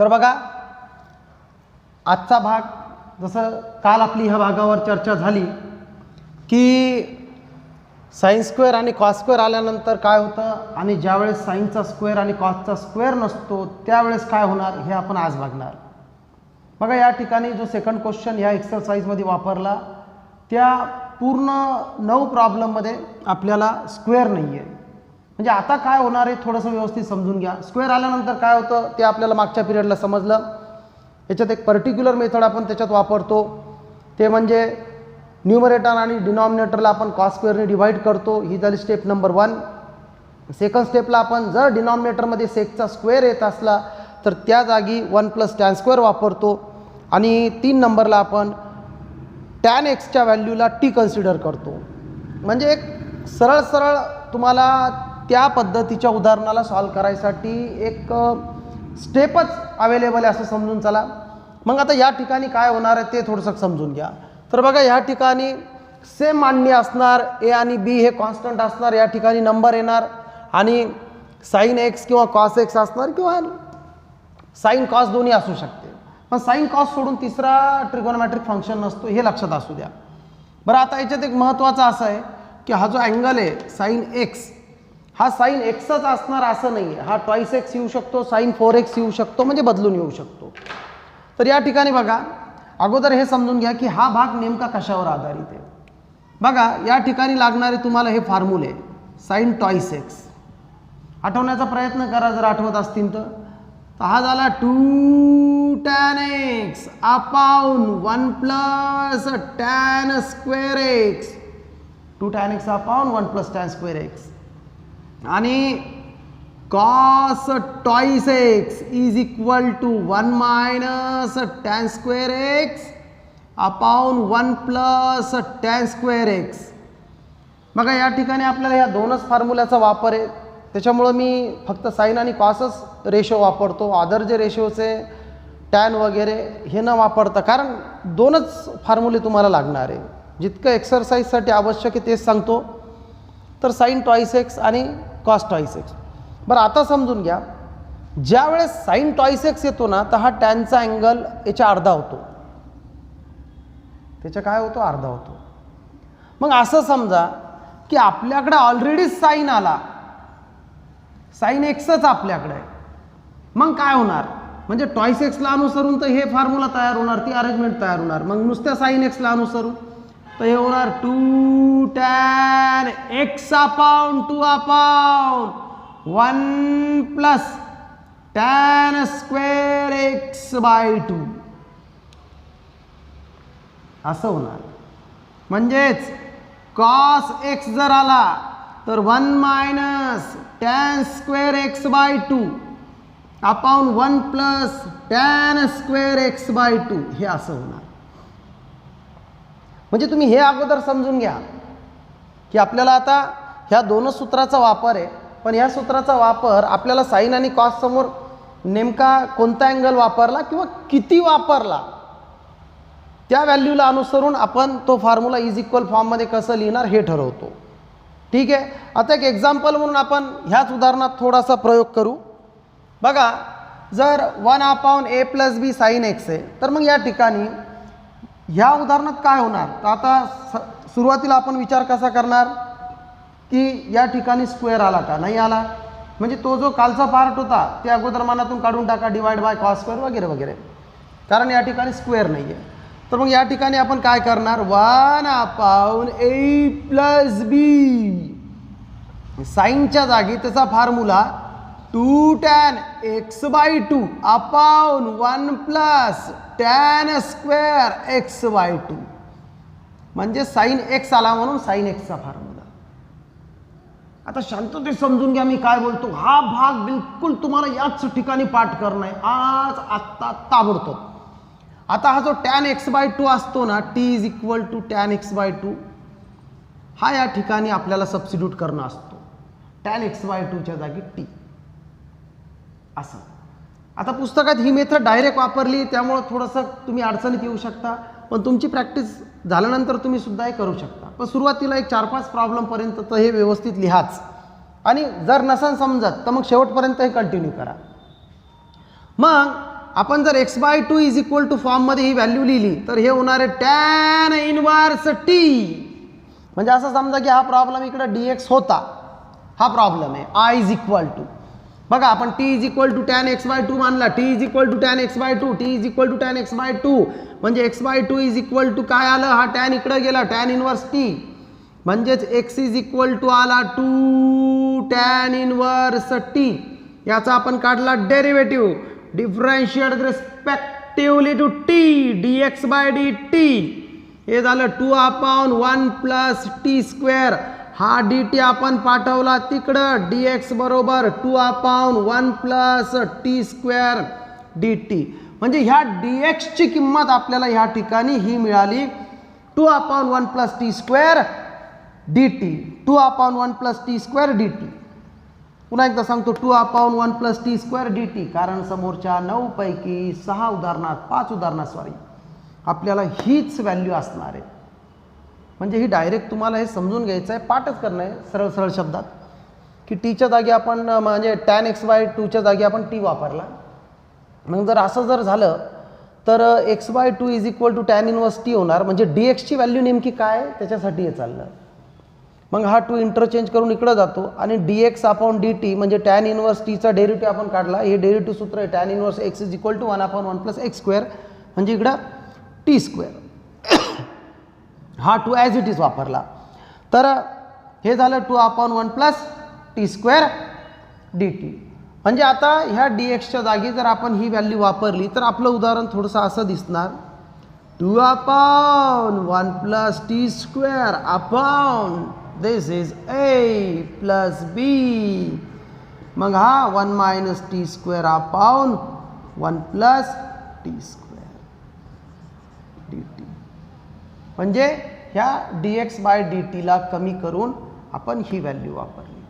तर बघा आजचा भाग, जसं काल आपली ह्या भागावर चर्चा झाली की साइन स्क्वेअर आणि कॉस स्क्वेअर आल्यानंतर काय होतं आणि ज्यावेळेस साईनचा स्क्वेअर आणि कॉसचा स्क्वेअर नसतो त्यावेळेस काय होणार हे आपण आज बघणार. बघा या ठिकाणी जो सेकंड क्वेश्चन ह्या एक्सरसाइजमध्ये वापरला त्या पूर्ण 9 प्रॉब्लेममध्ये आपल्याला स्क्वेअर नाही आहे. म्हणजे आता काय होणार आहे थोडंसं व्यवस्थित समजून घ्या. स्क्वेअर आल्यानंतर काय होतं ते आपल्याला मागच्या पिरियडला समजलं. याच्यात एक पर्टिक्युलर मेथड आपण त्याच्यात वापरतो, ते म्हणजे न्यूमरेटर आणि डिनॉमिनेटरला आपण कॉस स्क्वेअरने डिवाइड करतो. ही झाली स्टेप नंबर 1. सेकंड स्टेपला आपण जर डिनॉमिनेटरमध्ये सेकचा स्क्वेअर येत असला तर त्या जागी 1 + tan स्क्वेअर वापरतो. आणि 3 नंबरला आपण tan xच्या व्हॅल्यूला t कन्सिडर करतो. म्हणजे एक सरळ तुम्हाला त्या पद्धतीच्या उदाहरणाला सॉल्व करायसाठी एक स्टेपच अवेलेबल आहे असं समजून चला. मग आता या ठिकाणी काय होणार आहे ते थोडंसं समजून घ्या. तर बघा या ठिकाणी सेम मांडणी असणार, ए आणि बी हे कॉन्स्टंट असणार, या ठिकाणी नंबर येणार आणि साइन एक्स किंवा कॉस एक्स असणार किंवा साइन कॉस दोन्ही असू शकते. पण साइन कॉस सोडून तिसरा ट्रिगोनोमेट्रिक फंक्शन नसतो हे लक्षात असू द्या. बरं आता याच्यात एक महत्त्वाचं असं आहे की हा जो अँगल आहे साइन एक्स हा साइन एक्सच असणार असं नाही आहे. हा ट्वाइस एक्स येऊ शकतो, साइन 4x येऊ शकतो, म्हणजे बदलून येऊ शकतो. तर या ठिकाणी बघा अगोदर हे समजून घ्या की हा भाग नेमका कशावर आधारित आहे. बघा या ठिकाणी लागणारे तुम्हाला हे फॉर्म्युले साइन ट्वाइस एक्स आठवण्याचा प्रयत्न करा जर आठवत असतील तर. हा झाला 2 tan x upon 1 + tan square x, 2 tan x upon 1 + tan square x. आणि cos twice x is equal to 1 - tan square x upon 1 + tan square x. बघा या ठिकाणी आपल्याला ह्या दोनच फॉर्म्युल्याचा वापर आहे, त्याच्यामुळं मी फक्त साइन आणि कॉसच रेशो वापरतो. अदर जे रेशोचे टॅन वगैरे हे न वापरता, कारण दोनच फॉर्म्युले तुम्हाला लागणार आहे. जितकं एक्सरसाइजसाठी आवश्यक आहे तेच सांगतो. तर साइन ट्वाइस एक्स आणि कॉस ट्वाइस एक्स. बरं आता समजून घ्या ज्या वेळेस साइन ट्वाइस एक्स येतो ना तर हा टॅनचा अँगल याच्या अर्धा होतो, त्याच्या काय होतो अर्धा होतो. मग असं समजा की आपल्याकडे ऑलरेडी साइन आला, साइन एक्सच आपल्याकडे आहे. मग काय होणार म्हणजे ट्वाइस एक्सला अनुसरून तर हे फॉर्म्युला तयार होणार, ती अरेंजमेंट तयार होणार. मग नुसत्या साइन एक्सला अनुसरून तर हे होणार 2 tan x upon 2 upon 1 + tan square x/2 असं होणार. म्हणजेच कॉस एक्स जर आला तर 1 - tan square x/2 upon 1 + tan square x/2 हे असं होणार. म्हणजे तुम्ही हे अगोदर समजून घ्या की आपल्याला आता ह्या दोनच सूत्राचा वापर आहे, पण ह्या सूत्राचा वापर आपल्याला साइन आणि कॉस समोर नेमका कोणता अँगल वापरला किंवा किती वापरला त्या व्हॅल्यूला अनुसरून आपण तो फॉर्म्युला इज इक्वल फॉर्ममध्ये कसं लिहिणार हे ठरवतो. ठीक आहे. आता एक एक्झाम्पल म्हणून आपण ह्याच उदाहरणात थोडासा प्रयोग करू. बघा जर 1/a + b साइन एक्स आहे तर मग या ठिकाणी ह्या उदाहरणात काय होणार. तर आता सुरुवातीला आपण विचार कसा करणार की या ठिकाणी स्क्वेअर आला का नाही आला, म्हणजे तो जो कालचा पार्ट होता ते अगोदर मनातून काढून टाका, डिवाइड बाय कॉस स्क्वेअर वगैरे वगैरे, कारण या ठिकाणी स्क्वेअर नाही आहे. तर मग या ठिकाणी आपण काय करणार 1/a + b साइनच्या जागी त्याचा formula 2 tan x/2 upon 1 + tan square x/2 म्हणजे साइन एक्स आला म्हणून साइन एक्सचा फॉर्म्युला. आता शांततेत समजून घ्या मी काय बोलतो. हा भाग बिलकुल तुम्हाला याच ठिकाणी पाठ करणं आहे आज आत्ता ताबडतोब. आता हा जो tan x/2 असतो ना t = tan x/2 हा या ठिकाणी आपल्याला सबस्टिट्यूट करणं असतो. tan x/2च्या जागी t असं. आता पुस्तकात ही मेथड डायरेक्ट वापरली त्यामुळे थोडंसं तुम्ही अडचणीत येऊ शकता, पण तुमची प्रॅक्टिस झाल्यानंतर तुम्ही सुद्धा हे करू शकता. पण सुरुवातीला एक 4-5 प्रॉब्लेमपर्यंत तर हे व्यवस्थित लिहाच, आणि जर नसेल समजत तर मग शेवटपर्यंत हे कंटिन्यू करा. मग आपण जर x/2 इज इक्वल टू फॉर्ममध्ये ही व्हॅल्यू लिहिली तर हे होणार आहे टॅन इनवर्स टी. म्हणजे असं समजा की हा प्रॉब्लेम इकडे dx होता, हा प्रॉब्लेम आहे i इज इक्वल टू, बघा आपण t is equal to tan x/2 मानला, t is equal to tan x/2, t is equal to tan x/2 म्हणजे x/2 इज इक्वल टू काय आलं, हा टॅन इकडे गेला टॅन इनवर्स t, म्हणजेच x इज इक्वल टू आला 2 टॅन इनवर्स t. याचा आपण काढला derivative, differentiate respectively to t dx/dt, हे झालं 2/1 प्लस t². हा dt आपण पाठवला तिकडं, dx बरोबर 2/1 प्लस t² dt. म्हणजे ह्या dx ची किंमत आपल्याला ह्या ठिकाणी ही मिळाली 2/1 plus t² dt, 2/1 plus t² dt. पुन्हा एकदा सांगतो 2/1 प्लस t² dt, कारण समोरच्या 9 पैकी 6 उदाहरणात 5 उदाहरणात आपल्याला हीच व्हॅल्यू असणार आहे. म्हणजे ही डायरेक्ट तुम्हाला हे समजून घ्यायचं आहे, पाठच करणं आहे सरळ सरळ शब्दात, की टीच्या जागी आपण म्हणजे टॅन x/2च्या जागी आपण टी वापरला. मग जर असं जर झालं तर x/2 is equal to tan inverse T होणार. म्हणजे dx ची व्हॅल्यू नेमकी काय त्याच्यासाठी हे चाललं. मग हा 2 इंटरचेंज करून इकडं जातो आणि dx/dt म्हणजे टॅन इनवर्स टीचा डेरिव्हेटिव्ह आपण काढला. हे डेरिव्हेटिव्ह सूत्र आहे tan inverse x is equal to 1/1 plus x² म्हणजे इकडं t². हा 2 ॲज इट इज वापरला तर हे झालं 2/1 प्लस t² dt. म्हणजे आता ह्या dxच्या जागी जर आपण ही व्हॅल्यू वापरली तर आपलं उदाहरण थोडंसं असं दिसणार, 2/1 plus t² upon this is a plus b. मग हा 1 minus t² upon 1 plus t² dt. म्हणजे ह्या dx/dt ला कमी करून आपण ही व्हॅल्यू वापरली.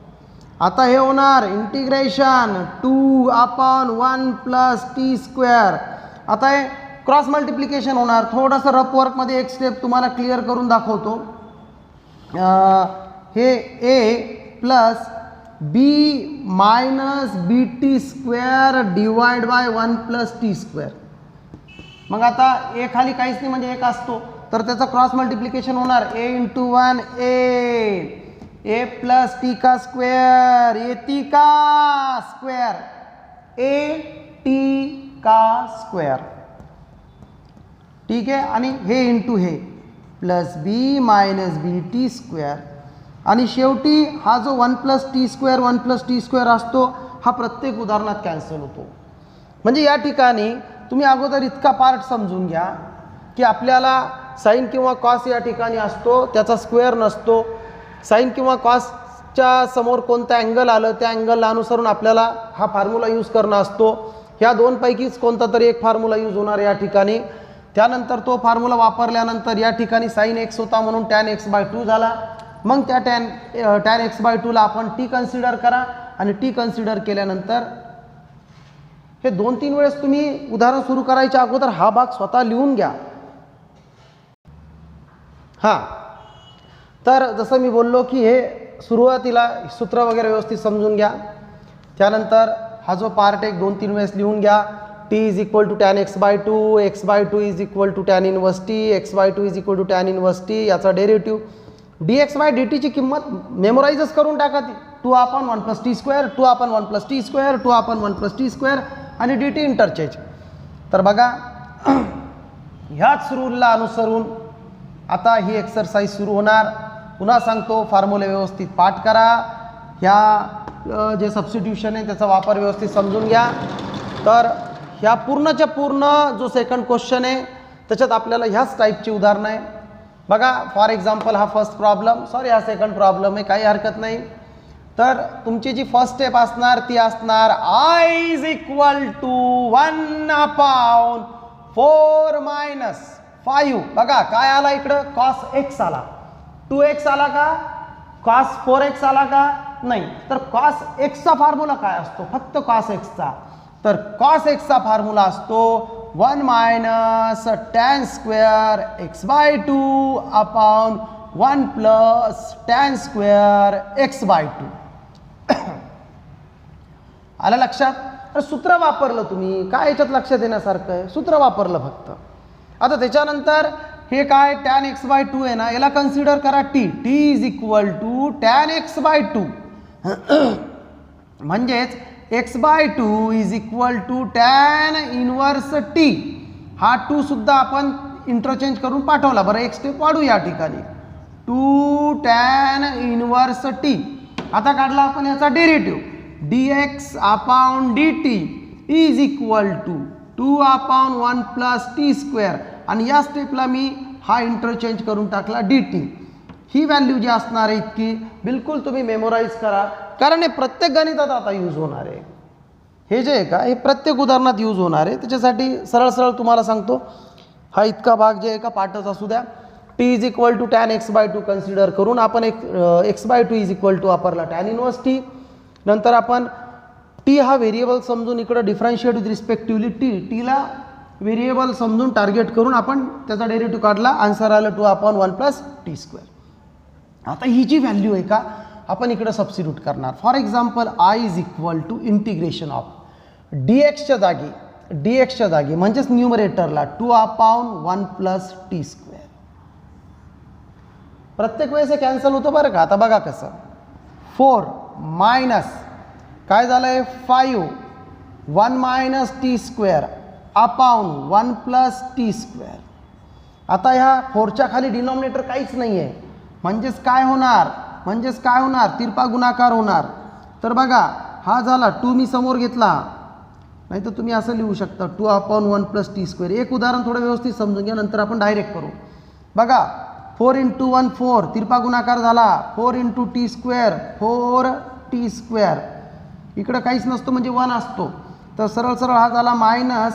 आता हे होणार इंटिग्रेशन 2/1 प्लस t². आता हे क्रॉस मल्टिप्लिकेशन होणार. थोडंसं रफ वर्कमध्ये एक स्टेप तुम्हाला क्लिअर करून दाखवतो. हे a plus b minus bt² divide by 1 plus t². मग आता a खाली काहीच नाही म्हणजे 1 असतो, तर त्याचं क्रॉस मल्टिप्लिकेशन होणार a into 1 a plus t का स्क्वेअर, a t का स्क्वेअर, a t का स्क्वेअर. ठीक आहे. आणि हे इंटू हे प्लस b मायनस bt². आणि शेवटी हा जो 1 प्लस t² असतो हा प्रत्येक उदाहरणात कॅन्सल होतो. म्हणजे या ठिकाणी तुम्ही अगोदर इतका पार्ट समजून घ्या की आपल्याला साइन किंवा कॉस या ठिकाणी असतो, त्याचा स्क्वेअर नसतो. साइन किंवा कॉसच्या समोर कोणतं अँगल आलं त्या अँगलला अनुसरून आपल्याला हा फॉर्म्युला यूज करणं असतो. ह्या दोनपैकीच कोणता तरी एक फॉर्म्युला यूज होणार या ठिकाणी. त्यानंतर तो फॉर्म्युला वापरल्यानंतर या ठिकाणी साइन x होता म्हणून टॅन x/2 झाला. मग त्या टॅन x/2 ला आपण t कन्सिडर करा आणि t कन्सिडर केल्यानंतर हे 2-3 वेळेस तुम्ही उदाहरण सुरू करायच्या अगोदर हा भाग स्वतः लिहून घ्या. हां, तर जसं मी बोललो की हे सुरुवातीला सूत्र वगैरे व्यवस्थित समजून घ्या. त्यानंतर हा जो पार्ट एक 2-3 वेळेस लिहून घ्या. t is equal to tan x/2, x/2 is equal to tan inverse t, x/2 is equal to tan inverse t, याचा डेरिव्हेटिव्ह. dx/dt ची किंमत मेमोराइजच करून टाका ती 2/1 plus t², 2/1 plus t², 2/1 plus t² आणि dt इंटरचेंज. तर बघा ह्याच रूलला अनुसरून आता ही एक्सरसाइज सुरू होणार. पुन्हा सांगतो फॉर्म्युले व्यवस्थित पाठ करा. ह्या जे सबस्टिट्यूशन आहे त्याचा वापर व्यवस्थित समजून घ्या. तर ह्या पूर्णच्या पूर्ण जो सेकंड क्वेश्चन आहे त्याच्यात आपल्याला ह्याच टाईपची उदाहरणं आहे. बघा फॉर एक्झाम्पल हा फर्स्ट प्रॉब्लेम, सॉरी हा सेकंड प्रॉब्लेम आहे, काही हरकत नाही. तर तुमची जी फर्स्ट स्टेप असणार ती असणार i is equal to 1/4 minus 5. बघा काय आला इकडं, cos x आला, 2x आला का, cos 4x आला का, नाही. तर cos x चा फॉर्म्युला काय असतो, फक्त cos x चा. तर cos x चा फॉर्म्युला असतो 1 minus tan² x/2 upon 1 plus tan² x/2. आलं लक्षात. अरे सूत्र वापरलं तुम्ही, काय याच्यात लक्षात येण्यासारखं आहे, सूत्र वापरलं फक्त. आता त्याच्यानंतर हे काय tan x/2 आहे ना, याला कन्सिडर करा t is equal to tan x/2 म्हणजेच x/2 is equal to tan inverse t. हा 2 सुद्धा आपण इंटरचेंज करून पाठवला. बरं एक स्टेप वाढू या ठिकाणी, 2 tan इनवर्स t. आता काढला आपण याचा derivative dx/dt is equal to 2/1 plus t². आणि या स्टेपला मी हा इंटरचेंज करून टाकला dt. ही व्हॅल्यू जी असणार आहे इतकी बिलकुल तुम्ही मेमोराईज करा, कारण हे प्रत्येक गणितात आता यूज होणार आहे. हे जे आहे का, हे प्रत्येक उदाहरणात यूज होणार आहे. त्याच्यासाठी सरळ सरळ तुम्हाला सांगतो, हा इतका भाग जे आहे का पाठच असू द्या. t is equal to tan x/2 consider करून आपण x/2 इज इक्वल टू वापरला tan इनवर्स t. नंतर आपण t हा व्हेरिएबल समजून इकडं डिफरन्शिएट विथ रिस्पेक्टिव्हली टीला व्हेरिएबल समजून टार्गेट करून आपण त्याचा डेरिव्हेटिव्ह काढला. आन्सर आलं 2/1 प्लस t². आता ही जी व्हॅल्यू आहे का आपण इकडं सबस्टिट्यूट करणार. For example i is equal to integration of dxच्या जागी म्हणजेच न्यूमरेटरला 2/1 प्लस t². प्रत्येक वेळेस हे कॅन्सल होतं बरं का. आता बघा कसं, 4 मायनस काय झालं आहे 5 1 minus t² upon 1 plus t². आता ह्या 4च्या खाली डिनॉमिनेटर काहीच नाही आहे, म्हणजेच काय होणार तिरपा गुणाकार होणार. तर बघा हा झाला 2 मी समोर घेतला, नाही तर तुम्ही असं लिहू शकता 2/1 प्लस t². एक उदाहरण थोडं व्यवस्थित समजून घ्या, नंतर आपण डायरेक्ट करू. बघा 4 × 1 4 तिरपा गुणाकार झाला, 4 × t², 4t². इकडं काहीच नसतो म्हणजे 1 असतो, तर सरळ सरळ हा झाला मायनस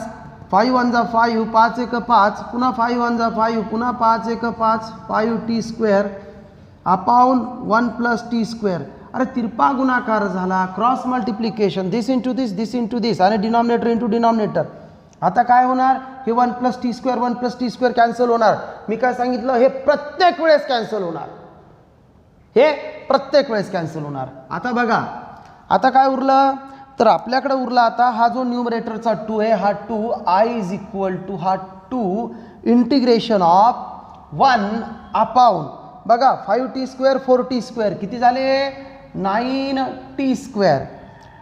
5 1 जा 5, 5 1 5, पुन्हा 5 1 जा 5, पुन्हा 5 1 5, 5t² अपॉन 1 प्लस t². अरे तिरपा गुणाकार झाला, क्रॉस मल्टिप्लिकेशन, दिस इंटू दिस आणि डिनॉमिनेटर इंटू डिनॉमिनेटर. आता काय होणार, हे 1 प्लस t² कॅन्सल होणार. मी काय सांगितलं, हे प्रत्येक वेळेस कॅन्सल होणार. आता बघा आता काय उरलं, तर आपल्याकडे उरला आता हा जो न्यूमरेटरचा 2 आहे, हा 2 i इज इक्वल टू हा 2 इंटिग्रेशन ऑफ 1 अपॉन बघा 5t² 4t², किती झाले 9t².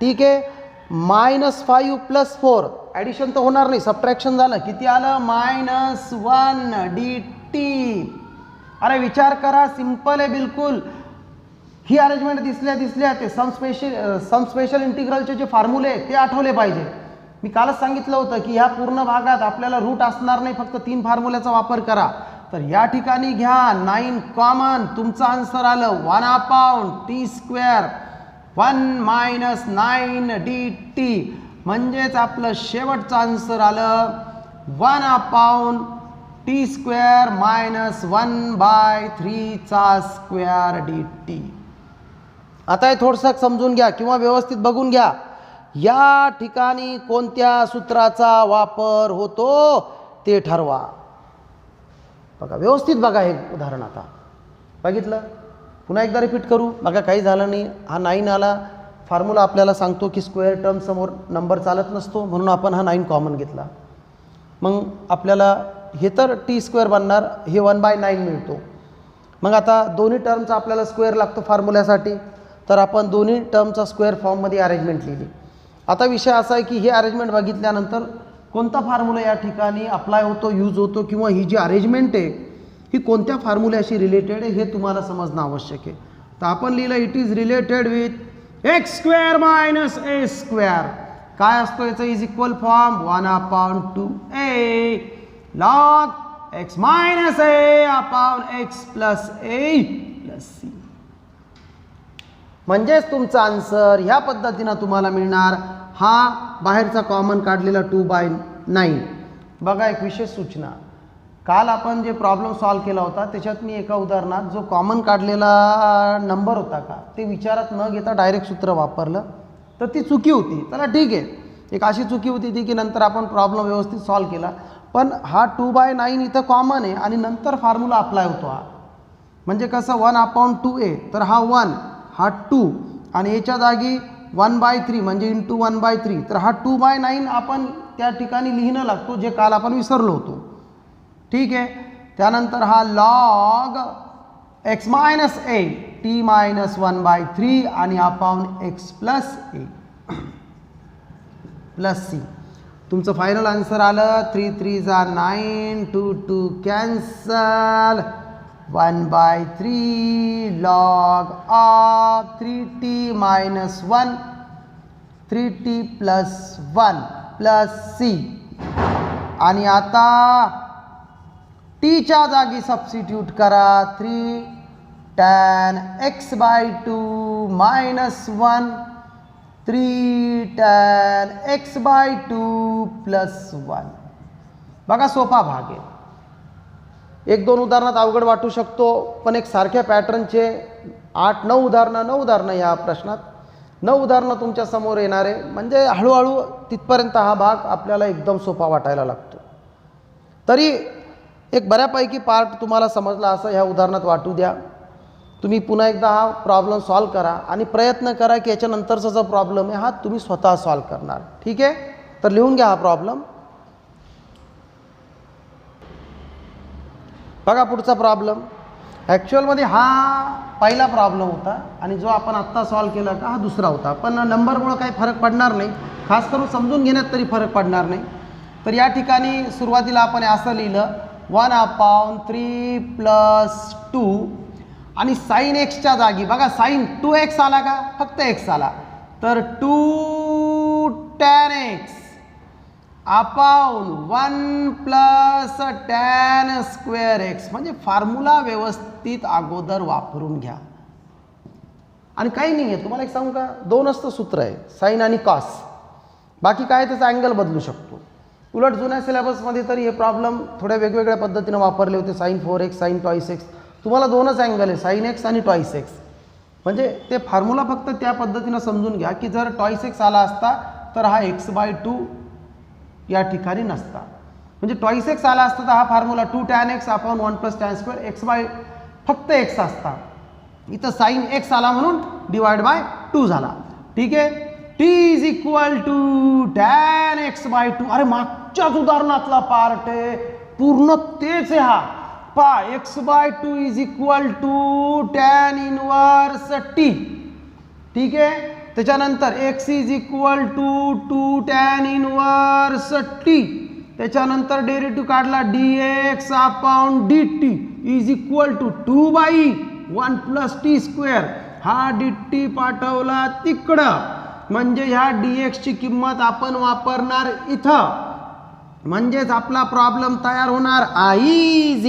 ठीक आहे, -5 + 4 ॲडिशन तर होणार नाही, सबट्रॅक्शन झालं, किती आलं -1 dt. अरे विचार करा, सिंपल आहे बिलकुल. ही अरेंजमेंट दिसल्या ते सम स्पेशल इंटिग्रलचे जे फॉर्म्युले ते आठवले पाहिजे. मी कालच सांगितलं होतं की ह्या पूर्ण भागात आपल्याला रूट असणार नाही, फक्त 3 फॉर्म्युल्याचा वापर करा. तर या ठिकाणी घ्या 9 कॉमन, तुमचं आन्सर आलं 1/t², 1 - 9 dt. म्हणजेच आपलं शेवटचं आन्सर आलं 1/t² - 1/3² dt. आता हे थोडंसं समजून घ्या किंवा व्यवस्थित बघून घ्या, या ठिकाणी कोणत्या सूत्राचा वापर होतो ते ठरवा. बघा व्यवस्थित बघा हे उदाहरण. आता बघितलं, पुन्हा एकदा रिपीट करू. बघा काही झालं नाही, हा 9 आला. फॉर्म्युला आपल्याला सांगतो की स्क्वेअर टर्म समोर नंबर चालत नसतो, म्हणून आपण हा 9 कॉमन घेतला. मग आपल्याला हे तर t² बनणार, हे 1/9 मिळतो. मग आता दोन्ही टर्मचा आपल्याला स्क्वेअर लागतो फॉर्म्युल्यासाठी, तर आपण दोन्ही टर्मचा स्क्वेअर फॉर्ममध्ये अरेंजमेंट लिहिली. आता विषय असा आहे की हे अरेंजमेंट बघितल्यानंतर कोणता फॉर्म्युला या ठिकाणी अप्लाय होतो, यूज होतो, किंवा ही जी अरेंजमेंट आहे ही कोणत्या फॉर्म्युल्याशी रिलेटेड आहे हे तुम्हाला समजणं आवश्यक आहे. तर आपण लिहिलं it is related with x² - a². काय असतो याचा is equal form 1/2a log x - a/x + a + c. म्हणजेच तुमचा आन्सर ह्या पद्धतीनं तुम्हाला मिळणार. हा बाहेरचा कॉमन काढलेला 2/9. बघा एक विशेष सूचना, काल आपण जे प्रॉब्लेम सॉल्व केला होता त्याच्यात मी एका उदाहरणात जो कॉमन काढलेला नंबर होता का ते विचारात न घेता डायरेक्ट सूत्र वापरलं, तर ती चुकी होती. चला ठीक आहे, एक अशी चुकी होती ती की नंतर आपण प्रॉब्लेम व्यवस्थित सॉल्व केला. पण हा 2/9 इथं कॉमन आहे आणि नंतर फॉर्म्युला अप्लाय होतो. हा म्हणजे कसं 1/2a, तर हा 1 हा 2 आणि याच्या जागी 1/3 म्हणजे इंटू 1/3, तर हा 2/9 आपण त्या ठिकाणी लिहिणं लागतो, जे काल आपण विसरलो होतो. ठीक आहे. त्यानंतर हा log x minus A T minus 1/3 आणि upon x plus A plus C. तुमचं फायनल आन्सर आलं 3 3 जा 9, 2 2 cancel, 1/3 log of 3t minus 1 3t plus 1 plus C. आणि आता टीच्या जागी सबस्टिट्यूट करा 3 tan x/2 minus 1 3 tan x/2 plus 1. बघा सोपा भाग आहे. 1-2 उदाहरणात अवघड वाटू शकतो, पण एक सारख्या पॅटर्नचे 8-9 उदाहरणं या प्रश्नात 9 उदाहरणं तुमच्या समोर येणार आहे. म्हणजे हळूहळू तिथपर्यंत हा भाग आपल्याला एकदम सोपा वाटायला लागतो. तरी एक बऱ्यापैकी पार्ट तुम्हाला समजला असं ह्या उदाहरणात वाटू द्या. तुम्ही पुन्हा एकदा हा प्रॉब्लेम सॉल्व करा आणि प्रयत्न करा की याच्यानंतरचा जो प्रॉब्लेम आहे हा तुम्ही स्वतः सॉल्व करणार. ठीक आहे. तर लिहून घ्या हा प्रॉब्लेम. बघा पुढचा प्रॉब्लेम. ॲक्च्युअलमध्ये हा पहिला प्रॉब्लेम होता आणि जो आपण आत्ता सॉल्व केला का हा दुसरा होता, पण नंबरमुळं काही फरक पडणार नाही, खास करून समजून घेण्यात तरी फरक पडणार नाही. तर या ठिकाणी सुरुवातीला आपण असं लिहिलं 1/3 प्लस 2 आणि साईन एक्सच्या जागी बघा साईन 2x आला का, फक्त x आला, तर 2 tan x upon 1 plus tan square x. म्हणजे फॉर्म्युला व्यवस्थित अगोदर वापरून घ्या. आणि काही नाही आहे, तुम्हाला एक सांगू का, 2 असतं सूत्र आहे साईन आणि कॉस, बाकी काय त्याचा अँगल बदलू शकतो. उलट जुन्या सिलेबसमध्ये तरी हे प्रॉब्लेम थोड्या वेगवेगळ्या पद्धतीने वापरले होते. Sine 4x sine toys x, तुम्हाला 2च अँगल आहे साईन x आणि टॉईस x. म्हणजे ते फॉर्म्युला फक्त त्या पद्धतीनं समजून घ्या की जर टॉईस x आला असता तर हा x/2 या ठिकाणी नसता. म्हणजे टॉईस x आला असता तर हा formula 2 tan x upon 1 plus tan square फक्त x असता. इथं साईन x आला म्हणून /2 झाला. ठीक आहे. t is equal to tan x/2. अरे मागच्याच उदाहरणातला पार्ट आहे, पूर्ण तेच आहे हा. पहा x/2 is equal to tan inverse t. ठीक आहे. त्याच्यानंतर x is equal to 2 tan inverse t. त्याच्यानंतर डेरिव्हेटिव्ह काढला dx upon dt is equal to 2/1 plus t square. हा dt पाठवला तिकडं, म्हणजे ह्या dx ची किंमत आपण वापरणार इथं. म्हणजेच आपला प्रॉब्लेम तयार होणार I is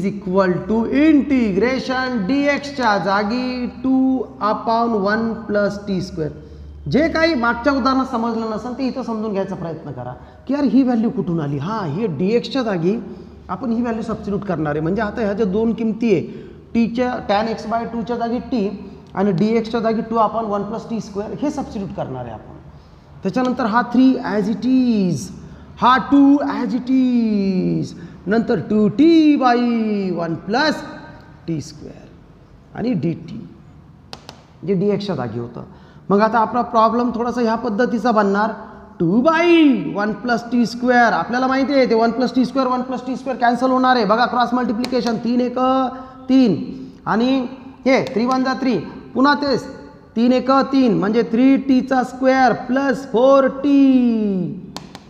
equal to integration dx च्या जागी 2/1 प्लस t स्क्वेअर. जे काही मागच्या उदाहरणात समजलं नसेल ते इथं समजून घ्यायचा प्रयत्न करा की यार ही व्हॅल्यू कुठून आली. हां, हे dxच्या जागी आपण ही व्हॅल्यू सबस्टिट्यूट करणार आहे. म्हणजे आता ह्या ज्या दोन किमती आहे, टीच्या tan x/2 जागी t आणि dxच्या जागी 2/1 प्लस t स्क्वेअर, हे सबस्टिट्यूट करणार आहे आपण. त्याच्यानंतर हा 3 ॲज इट इज, हा 2 ॲज इट इज, नंतर 2t/1 प्लस t स्क्वेअर आणि dt जे dxच्या जागी होतं. मग आता आपला प्रॉब्लेम थोडासा ह्या पद्धतीचा बनणार 2/1 प्लस t स्क्वेअर. आपल्याला माहिती आहे ते 1 प्लस t स्क्वेअर कॅन्सल होणार आहे. बघा क्रॉस मल्टिप्लिकेशन 3 1 3 आणि हे 3 1 जा 3, पुन्हा तेच 3 1 3 म्हणजे 3t स्क्वेअर प्लस 4t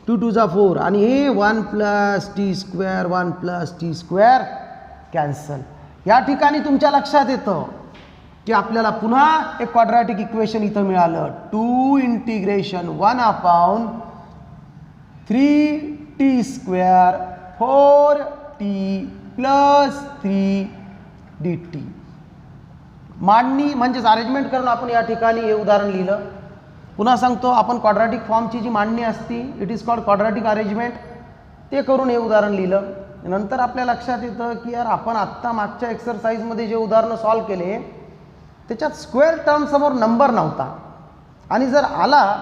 2 2 जा 4 आणि हे 1 प्लस t स्क्वेअर कॅन्सल. या ठिकाणी तुमच्या लक्षात येतं की आपल्याला पुन्हा एक क्वाड्रॅटिक इक्वेशन इथं मिळालं 2 integration 1/3t square 4t plus 3 dt. मांडणी म्हणजेच अरेंजमेंट करून आपण या ठिकाणी हे उदाहरण लिहिलं. पुन्हा सांगतो, आपण क्वाड्रॅटिक फॉर्मची जी मांडणी असती it is called quadratic arrangement, ते करून हे उदाहरण लिहिलं. नंतर आपल्या लक्षात येतं की यार आपण आत्ता मागच्या एक्सरसाइजमध्ये जे उदाहरणं सॉल्व केले त्याच्यात स्क्वेअर टर्मसमोर नंबर नव्हता आणि जर आला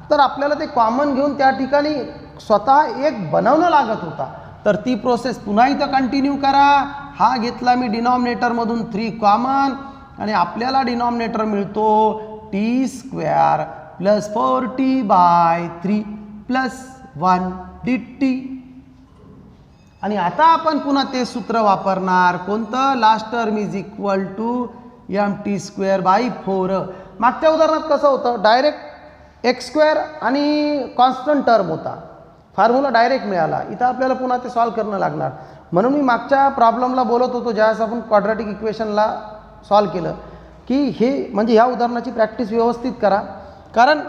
तर आपल्याला ते कॉमन घेऊन त्या ठिकाणी स्वतः एक बनवणं लागत होता. तर ती प्रोसेस पुन्हा इथं कंटिन्यू करा. हा घेतला मी डिनॉमिनेटरमधून 3 कॉमन आणि आपल्याला डिनॉमिनेटर मिळतो t² + 4t/3 + 1 dt. आणि आता आपण पुन्हा ते सूत्र वापरणार कोणतं, last term is equal to mt²/4. मागच्या उदाहरणात कसं होतं, डायरेक्ट x² आणि कॉन्स्टंट टर्म होता, फॉर्म्युला डायरेक्ट मिळाला. इथं आपल्याला पुन्हा ते सॉल्व करणं लागणार. म्हणून मी मागच्या प्रॉब्लेमला बोलत होतो ज्यावेळेस आपण क्वाड्रॅटिक इक्वेशनला सॉल्व केलं की हे म्हणजे ह्या उदाहरणाची प्रॅक्टिस व्यवस्थित करा. कारण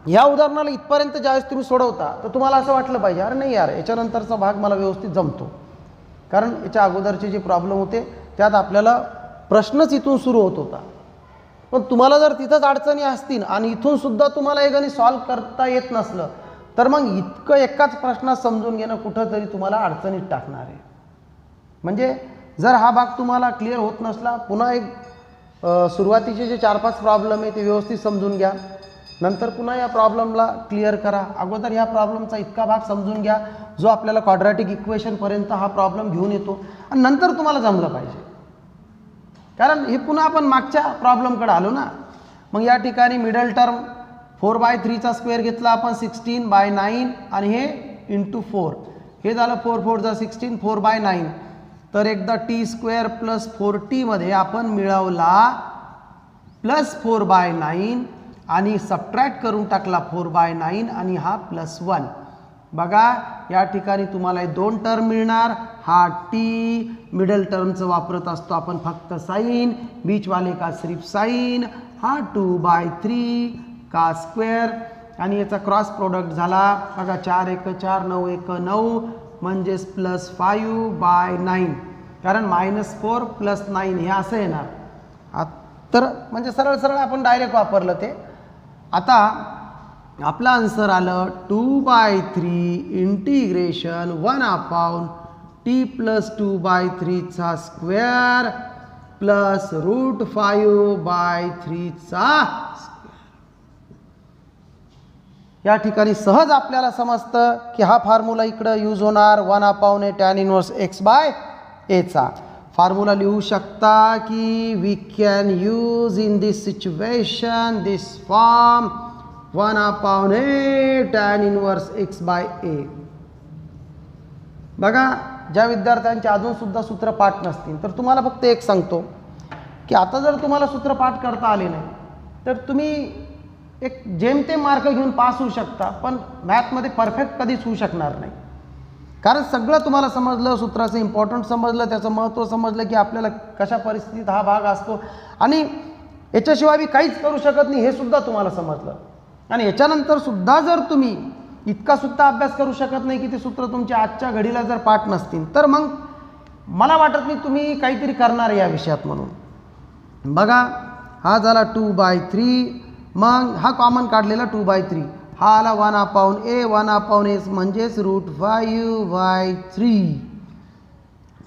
ह्या उदाहरणाला इथपर्यंत ज्यावेळेस तुम्ही सोडवता तर तुम्हाला असं वाटलं पाहिजे अरे नाही यार याच्यानंतरचा भाग मला व्यवस्थित जमतो. कारण याच्या अगोदरचे जे प्रॉब्लेम होते त्यात आपल्याला प्रश्नच इथून सुरू होत होता. पण तुम्हाला जर तिथंच अडचणी असतील आणि इथून सुद्धा तुम्हाला हे गणित सॉल्व करता येत नसलं तर मग इतकं एकाच प्रश्नात समजून घेणं कुठंतरी तुम्हाला अडचणीत टाकणार आहे. म्हणजे जर हा भाग तुम्हाला क्लिअर होत नसला पुन्हा एक सुरुवातीचे जे 4-5 प्रॉब्लेम आहे ते व्यवस्थित समजून घ्या. नंतर पुन्हा या प्रॉब्लेमला क्लिअर करा. अगोदर ह्या प्रॉब्लेमचा इतका भाग समजून घ्या जो आपल्याला क्वाड्रॅटिक इक्वेशनपर्यंत हा प्रॉब्लेम घेऊन येतो आणि नंतर तुम्हाला जमलं पाहिजे. कारण हे पुन्हा आपण मागच्या प्रॉब्लेमकडे आलो ना. मग या ठिकाणी मिडल टर्म 4/3चा स्क्वेअर घेतला आपण 16/9 आणि हे इंटू 4 हे झालं 4 4 जा 16 4/9. तर एकदा t² + 4t मध्ये आपण मिळवला +4/9 आणि सबट्रॅक्ट करून टाकला 4/9 आणि हा +1. बघा या ठिकाणी तुम्हाला हे 2 टर्म मिळणार. हा t मिडल टर्मचं वापरत असतो आपण फक्त साईन, बीचवाले का सिर्फ साईन. हा 2/3 का स्क्वेअर आणि याचा क्रॉस प्रोडक्ट झाला बघा 4 1 4 9 1 9 म्हणजेच +5/9. कारण -4 + 9 हे असं येणार. तर म्हणजे सरळ सरळ आपण डायरेक्ट वापरलं ते. आता आपलं आन्सर आलं 2/3 इंटिग्रेशन 1/t + 2/3चा स्क्वेअर + √5/3चा. या ठिकाणी सहज आपल्याला समजतं की हा फॉर्म्युला इकडं यूज होणार 1/a tan inverse x/a. Formula लिहू शकता की we can use in this situation this form 1/a tan inverse x/a. बघा ज्या विद्यार्थ्यांचे अजूनसुद्धा सूत्र पाठ नसतील तर तुम्हाला फक्त एक सांगतो की आता जर तुम्हाला सूत्र पाठ करता आले नाही तर तुम्ही एक जेमतेम मार्क घेऊन पास होऊ शकता पण मॅथमध्ये परफेक्ट कधीच होऊ शकणार नाही. कारण सगळं तुम्हाला समजलं, सूत्राचं इम्पॉर्टंट समजलं, त्याचं महत्त्व समजलं की आपल्याला कशा परिस्थितीत हा भाग असतो आणि याच्याशिवाय मी काहीच करू शकत नाही हे सुद्धा तुम्हाला समजलं. आणि याच्यानंतर सुद्धा जर तुम्ही इतका सुद्धा अभ्यास करू शकत नाही की ते सूत्र तुमच्या आजच्या घडीला जर पाठ नसतील तर मग मला वाटत नाही तुम्ही काहीतरी करणार या विषयात म्हणून. बघा हा झाला 2/3. मग हा कॉमन काढलेला 2/3 हा आला 1/a 1/a म्हणजेच √5/3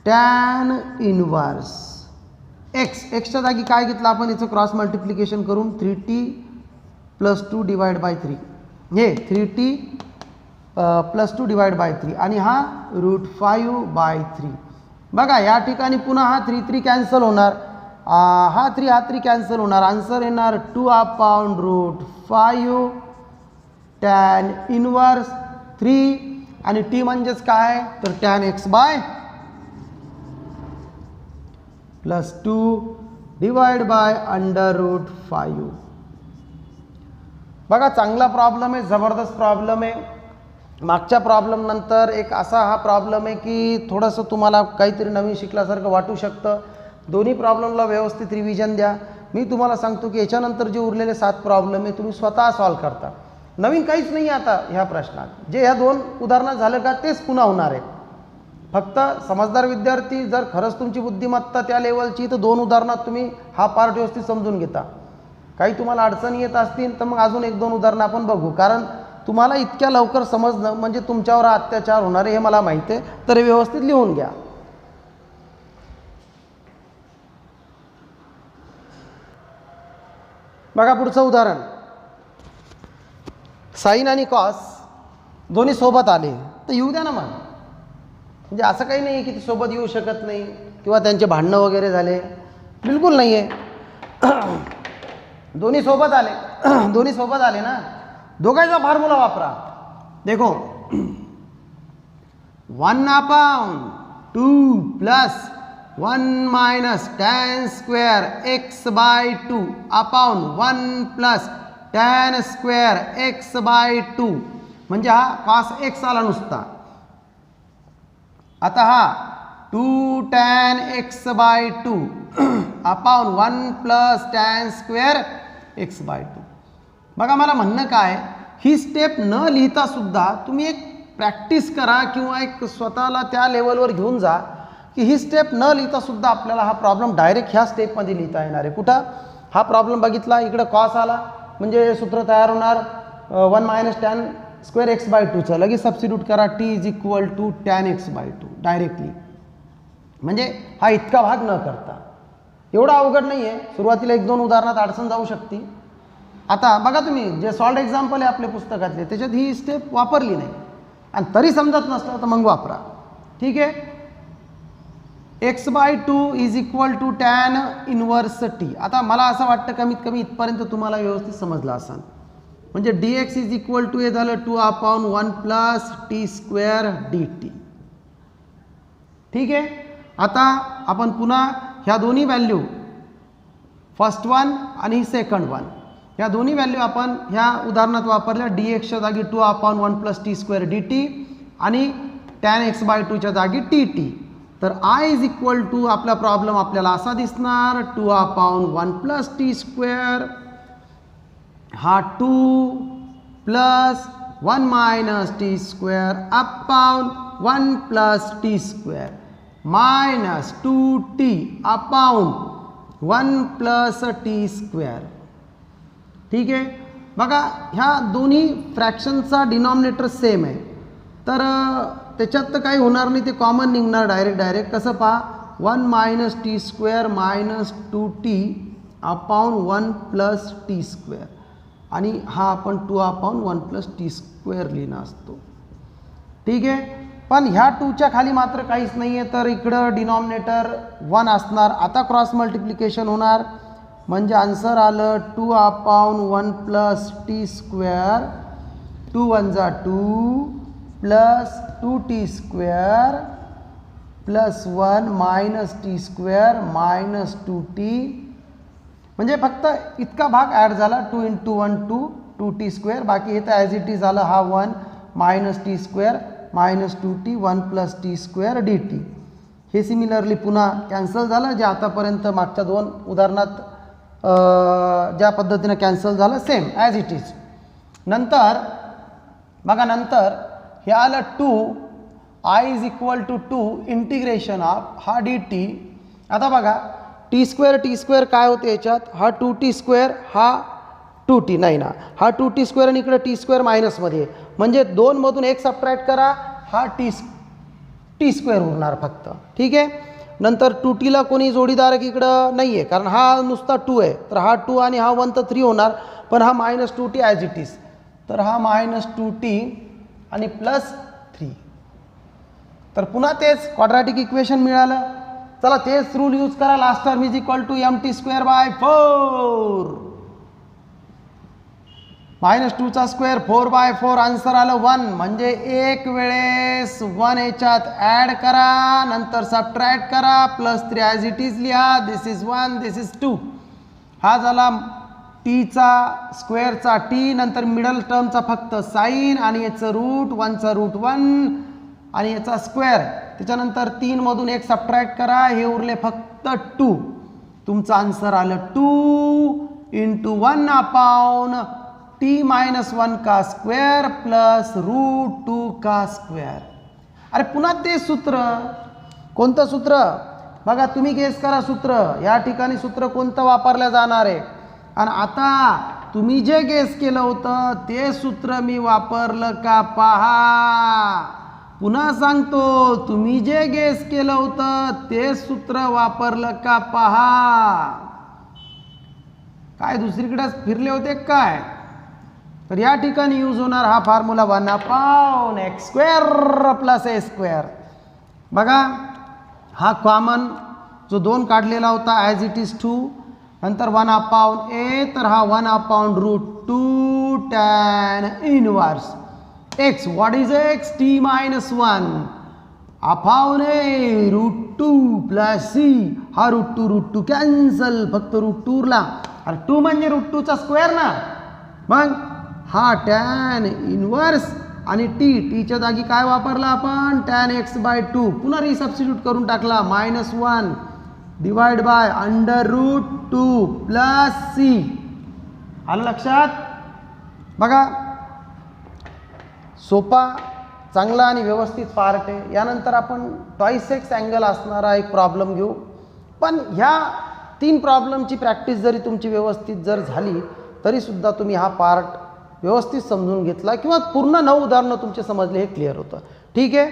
tan इनवर्स एक्सच्या जागी काय घेतलं आपण याचं क्रॉस मल्टिप्लिकेशन करून 3t + 2 / 3 हे 3t + 2 / 3 आणि हा √5/3. बघा या ठिकाणी पुन्हा हा 3 कॅन्सल होणार, हा 3 कॅन्सल होणार. आन्सर येणार 2/√5 tan इनवर्स 3 आणि t म्हणजेच काय तर tan x/2 /√5. बघा चांगला प्रॉब्लेम आहे, जबरदस्त प्रॉब्लेम आहे. मागच्या प्रॉब्लेम नंतर एक असा हा प्रॉब्लेम आहे की थोडंसं तुम्हाला काहीतरी नवीन शिकल्यासारखं वाटू शकतं. दोन्ही प्रॉब्लेमला व्यवस्थित रिव्हिजन द्या. मी तुम्हाला सांगतो की याच्यानंतर जे उरलेले 7 प्रॉब्लेम आहे तुम्ही स्वतः सॉल्व करता. नवीन काहीच नाही आता ह्या प्रश्नात. जे ह्या 2 उदाहरणात झालं का तेच पुन्हा होणार आहे. फक्त समजदार विद्यार्थी जर खरंच तुमची बुद्धिमत्ता त्या लेवलची तर 2 उदाहरणात तुम्ही हा पार्ट व्यवस्थित समजून घेता. काही तुम्हाला अडचणी येत असतील तर मग अजून 1-2 उदाहरणं आपण बघू. कारण तुम्हाला इतक्या लवकर समजणं म्हणजे तुमच्यावर अत्याचार होणार आहे हे मला माहिती आहे. तर हे व्यवस्थित लिहून घ्या. बघा पुढचं उदाहरण. साईन आणि कॉस दोन्ही सोबत आले तर येऊ द्या ना मग. म्हणजे असं काही नाही की ते सोबत येऊ शकत नाही किंवा त्यांचे भांडणं वगैरे झाले, बिलकुल नाही आहे. दोन्ही सोबत आले दोन्ही सोबत आले ना, दोघांचा फॉर्म्युला वापरा. देखो 1 अपॉन 2 plus 1 minus tan square x by 2 upon 1 plus tan square x by 2 म्हणजे हा cos x आला नुसता. आता हा 2 tan x by 2 upon 1 plus tan square x by 2. बघा मला म्हणणं काय, ही स्टेप न लिहिता सुद्धा तुम्ही एक प्रॅक्टिस करा किंवा एक स्वतःला त्या लेवलवर घेऊन जा की ही स्टेप न लिहिता सुद्धा आपल्याला हा प्रॉब्लेम डायरेक्ट ह्या स्टेपमध्ये लिहिता येणार आहे. कुठं हा प्रॉब्लेम बघितला, इकडं कॉस आला म्हणजे सूत्र तयार होणार 1 minus tan square x by 2चं लगेच सबस्टिट्यूट करा t is equal to tan x by 2 directly. म्हणजे हा इतका भाग न करता, एवढा अवघड नाही आहे. सुरुवातीला 1-2 उदाहरणात अडचण जाऊ शकते. आता बघा तुम्ही जे सॉल्ड एक्झाम्पल आहे आपल्या पुस्तकातले त्याच्यात ही स्टेप वापरली नाही आणि तरी समजत नसलं तर मग वापरा. ठीक आहे. X by 2 is equal to tan inverse T. आता मला असं वाटतं कमीत कमी इथपर्यंत तुम्हाला व्यवस्थित समजलं असेल. म्हणजे D X is equal to हे झालं 2 upon 1 plus T square D T. ठीक आहे. आता आपण पुन्हा ह्या दोन्ही व्हॅल्यू फर्स्ट वन आणि सेकंड वन ह्या दोन्ही व्हॅल्यू आपण ह्या उदाहरणात वापरल्या. डी एक्सच्या जागी 2 upon 1 plus T square D T आणि टॅन एक्स बाय 2च्या जागी टी टी. तर आय इज इक्वल टू आपला प्रॉब्लेम आपल्याला असा दिसणार 2 अपॉन 1 प्लस टी स्क्वेअर हा 2 plus 1 minus T square upon 1 plus T square minus 2t upon 1 plus T square. ठीक आहे. बघा ह्या दोन्ही फ्रॅक्शनचा डिनॉमिनेटर सेम आहे तर त्याच्यात तर काही होणार नाही, ते कॉमन निघणार डायरेक्ट. कसं पहा 1 minus T square minus 2t upon 1 plus T square आणि हा आपण 2 अपॉन 1 प्लस टी स्क्वेअर लिहिणं असतो. ठीक आहे. पण ह्या 2च्या खाली मात्र काहीच नाही आहे तर इकडं डिनॉमिनेटर 1 असणार. आता क्रॉस मल्टिप्लिकेशन होणार म्हणजे आन्सर आलं 2 अपॉन 1 प्लस टी स्क्वेअर 2 1 जा 2 plus 2t square plus 1 minus T square minus 2t. म्हणजे फक्त इतका भाग ॲड झाला 2 इंटू 1 2t स्क्वेअर. बाकी हे तर ॲज इट इज झालं हा 1 minus T square minus 2t 1 plus T square D T. हे सिमिलरली पुन्हा कॅन्सल झालं जे आतापर्यंत मागच्या 2 उदाहरणात ज्या पद्धतीनं कॅन्सल झालं सेम ॲज इट इज. नंतर बघा नंतर हे आलं 2 I is equal to 2 integration of हा डी टी. आता बघा टी स्क्वेअर काय होते याच्यात, हा 2t स्क्वेअर हा 2t नाही ना, हा 2t स्क्वेअर आणि इकडे टी स्क्वेअर मायनसमध्ये म्हणजे 2 मधून 1 सबट्रॅक्ट करा हा टी स्क्वेअर उरणार फक्त. ठीक आहे. नंतर 2tला कोणी जोडीदार इकडं नाही आहे कारण हा नुसता 2 आहे तर हा 2 आणि हा 1 तर 3 होणार पण हा minus 2t as it is तर हा मायनस 2t आणि प्लस 3. तर पुन्हा तेच क्वाड्रॅटिक इक्वेशन मिळालं. चला तेच रूल यूज करा. Last term is equal to mt square by 4 minus 2चा स्क्वेअर 4 बाय 4 आन्सर आलं 1. म्हणजे एक वेळेस 1 याच्यात ॲड करा नंतर सबट्रॅक्ट करा प्लस 3 ॲज इट इज लिहा. दिस इज 1 दिस इज 2. हा झाला टीचा स्क्वेअरचा टी नंतर मिडल टर्मचा फक्त साईन आणि याचं रूट 1चा रूट 1 आणि याचा स्क्वेअर. त्याच्यानंतर 3 मधून 1 सबट्रॅक्ट करा हे उरले फक्त 2. तुमचं आन्सर आलं 2 इंटू 1 अपॉन टी मायनस 1 का स्क्वेअर प्लस रूट 2 का स्क्वेअर. अरे पुन्हा ते सूत्र. कोणतं सूत्र बघा तुम्ही गेस करा. सूत्र या ठिकाणी सूत्र कोणतं वापरलं जाणार आहे आणि आता तुम्ही जे गेस केलं होतं ते सूत्र मी वापरलं का पहा. पुन्हा सांगतो तुम्ही जे गेस केलं होतं ते सूत्र वापरलं का पहा. काय दुसरीकडे फिरले होते काय. तर या ठिकाणी यूज होणार हा formula 1 upon x square plus a square. बघा हा कॉमन जो 2 काढलेला होता ॲज इट इज 2 नंतर 1/a, तर हा 1/√2 tan inverse x. What is x? t-1 upon a √2 plus c. हा √2 कॅन्सल, फक्त √2 उरला. अरे 2 म्हणजे √2 चा स्क्वेअर ना. मग हा tan इनवर्स आणि टीच्या जागी काय वापरला आपण? tan x/2. पुन्हा रिसबस्टिट्यूट करून टाकला. -1 डिवाइड बाय √2 प्लस c. आलं लक्षात? बघा, सोपा, चांगला आणि व्यवस्थित पार्ट आहे. यानंतर आपण ट्वाइस एक्स अँगल असणारा एक प्रॉब्लेम घेऊ. पण ह्या 3 प्रॉब्लेमची प्रॅक्टिस जरी तुमची व्यवस्थित जर झाली तरीसुद्धा तुम्ही हा पार्ट व्यवस्थित समजून घेतला किंवा पूर्ण 9 उदाहरणं तुमचे समजले, हे क्लिअर होतं. ठीक आहे.